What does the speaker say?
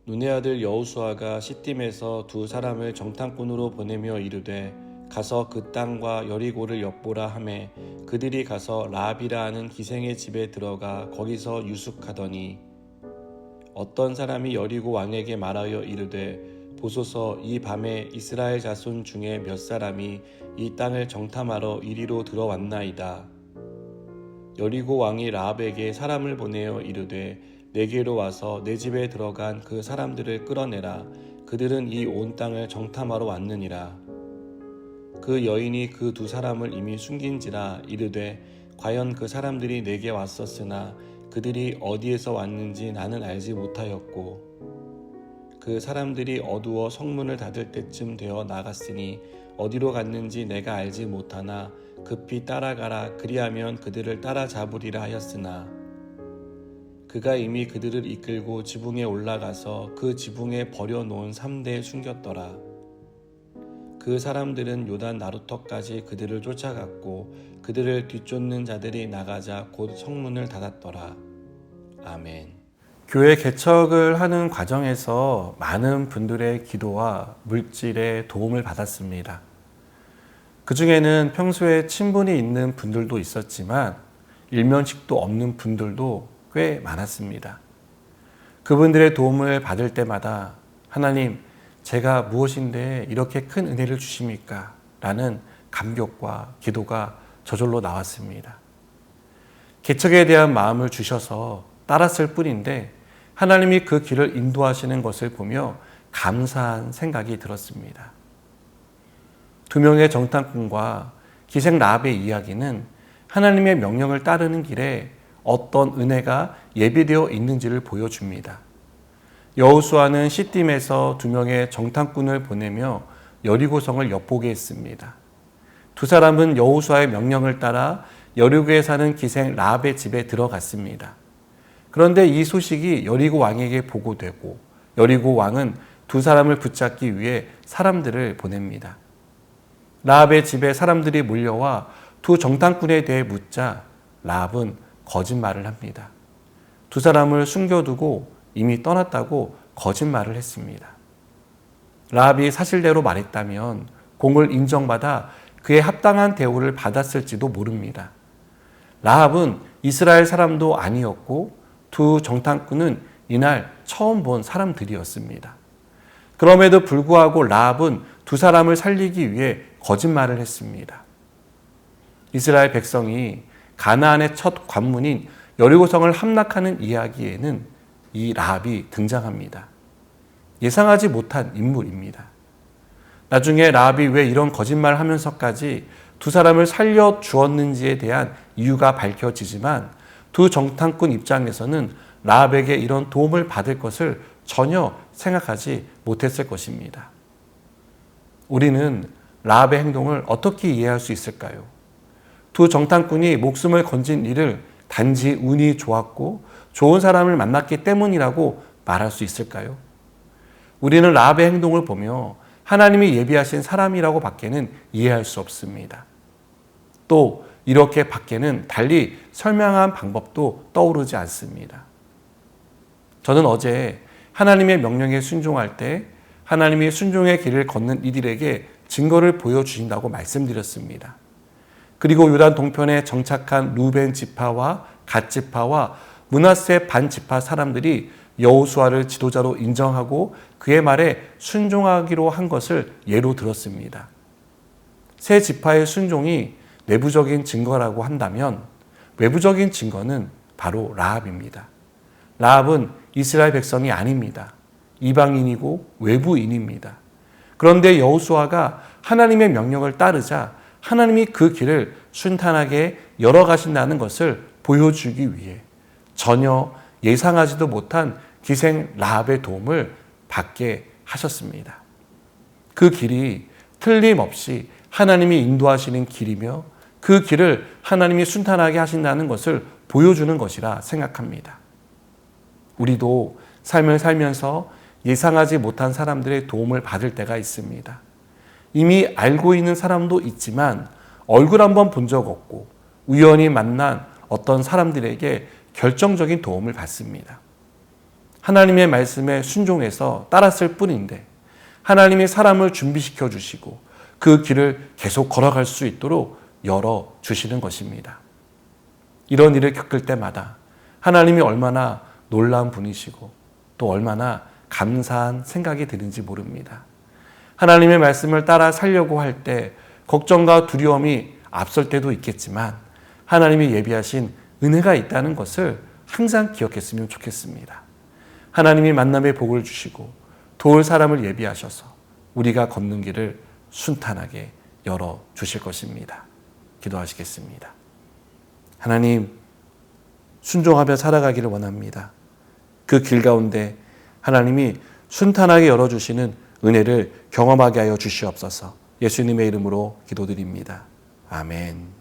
눈의 아들 여호수아가 시딤에서 두 사람을 정탐꾼으로 보내며 이르되 가서 그 땅과 여리고를 엿보라 하매 그들이 가서 라합이라 하는 기생의 집에 들어가 거기서 유숙하더니 어떤 사람이 여리고 왕에게 말하여 이르되 보소서 이 밤에 이스라엘 자손 중에 몇 사람이 이 땅을 정탐하러 이리로 들어왔나이다. 여리고 왕이 라합에게 사람을 보내어 이르되 내게로 와서 내 집에 들어간 그 사람들을 끌어내라. 그들은 이 온 땅을 정탐하러 왔느니라. 그 여인이 그 두 사람을 이미 숨긴지라 이르되 과연 그 사람들이 내게 왔었으나 그들이 어디에서 왔는지 나는 알지 못하였고 그 사람들이 어두워 성문을 닫을 때쯤 되어 나갔으니 어디로 갔는지 내가 알지 못하나 급히 따라가라. 그리하면 그들을 따라잡으리라 하였으나 그가 이미 그들을 이끌고 지붕에 올라가서 그 지붕에 버려놓은 삼대에 숨겼더라. 그 사람들은 요단 나루터까지 그들을 쫓아갔고 그들을 뒤쫓는 자들이 나가자 곧 성문을 닫았더라. 아멘. 교회 개척을 하는 과정에서 많은 분들의 기도와 물질의 도움을 받았습니다. 그 중에는 평소에 친분이 있는 분들도 있었지만 일면식도 없는 분들도 꽤 많았습니다. 그분들의 도움을 받을 때마다 하나님, 제가 무엇인데 이렇게 큰 은혜를 주십니까? 라는 감격과 기도가 저절로 나왔습니다. 개척에 대한 마음을 주셔서 따랐을 뿐인데 하나님이 그 길을 인도하시는 것을 보며 감사한 생각이 들었습니다. 두 명의 정탐꾼과 기생 라합의 이야기는 하나님의 명령을 따르는 길에 어떤 은혜가 예비되어 있는지를 보여줍니다. 여호수아는 시딤에서 두 명의 정탐꾼을 보내며 여리고성을 엿보게 했습니다. 두 사람은 여호수아의 명령을 따라 여리고에 사는 기생 라합의 집에 들어갔습니다. 그런데 이 소식이 여리고 왕에게 보고되고 여리고 왕은 두 사람을 붙잡기 위해 사람들을 보냅니다. 라합의 집에 사람들이 몰려와 두 정탐꾼에 대해 묻자 라합은 거짓말을 합니다. 두 사람을 숨겨두고 이미 떠났다고 거짓말을 했습니다. 라합이 사실대로 말했다면 공을 인정받아 그에 합당한 대우를 받았을지도 모릅니다. 라합은 이스라엘 사람도 아니었고 두 정탐꾼은 이날 처음 본 사람들이었습니다. 그럼에도 불구하고 라합은 두 사람을 살리기 위해 거짓말을 했습니다. 이스라엘 백성이 가나안의 첫 관문인 여리고성을 함락하는 이야기에는 이 라합이 등장합니다. 예상하지 못한 인물입니다. 나중에 라합이 왜 이런 거짓말을 하면서까지 두 사람을 살려 주었는지에 대한 이유가 밝혀지지만 두 정탐꾼 입장에서는 라합에게 이런 도움을 받을 것을 전혀 생각하지 못했을 것입니다. 우리는 라합의 행동을 어떻게 이해할 수 있을까요? 두 정탐꾼이 목숨을 건진 일을 단지 운이 좋았고 좋은 사람을 만났기 때문이라고 말할 수 있을까요? 우리는 라합의 행동을 보며 하나님이 예비하신 사람이라고 밖에는 이해할 수 없습니다. 또 이렇게 밖에는 달리 설명한 방법도 떠오르지 않습니다. 저는 어제 하나님의 명령에 순종할 때 하나님이 순종의 길을 걷는 이들에게 증거를 보여주신다고 말씀드렸습니다. 그리고 요단 동편에 정착한 루벤 지파와 갓 지파와 므낫세 반 지파 사람들이 여호수아를 지도자로 인정하고 그의 말에 순종하기로 한 것을 예로 들었습니다. 세 지파의 순종이 내부적인 증거라고 한다면 외부적인 증거는 바로 라합입니다. 라합은 이스라엘 백성이 아닙니다. 이방인이고 외부인입니다. 그런데 여호수아가 하나님의 명령을 따르자 하나님이 그 길을 순탄하게 열어가신다는 것을 보여주기 위해 전혀 예상하지도 못한 기생 라합의 도움을 받게 하셨습니다. 그 길이 틀림없이 하나님이 인도하시는 길이며 그 길을 하나님이 순탄하게 하신다는 것을 보여주는 것이라 생각합니다. 우리도 삶을 살면서 예상하지 못한 사람들의 도움을 받을 때가 있습니다. 이미 알고 있는 사람도 있지만 얼굴 한번 본 적 없고 우연히 만난 어떤 사람들에게 결정적인 도움을 받습니다. 하나님의 말씀에 순종해서 따랐을 뿐인데 하나님이 사람을 준비시켜 주시고 그 길을 계속 걸어갈 수 있도록 열어주시는 것입니다. 이런 일을 겪을 때마다 하나님이 얼마나 놀라운 분이시고 또 얼마나 감사한 생각이 드는지 모릅니다. 하나님의 말씀을 따라 살려고 할 때 걱정과 두려움이 앞설 때도 있겠지만 하나님이 예비하신 은혜가 있다는 것을 항상 기억했으면 좋겠습니다. 하나님이 만남의 복을 주시고 도울 사람을 예비하셔서 우리가 걷는 길을 순탄하게 열어주실 것입니다. 기도하시겠습니다. 하나님, 순종하며 살아가기를 원합니다. 그 길 가운데 하나님이 순탄하게 열어주시는 은혜를 경험하게 하여 주시옵소서. 예수님의 이름으로 기도드립니다. 아멘.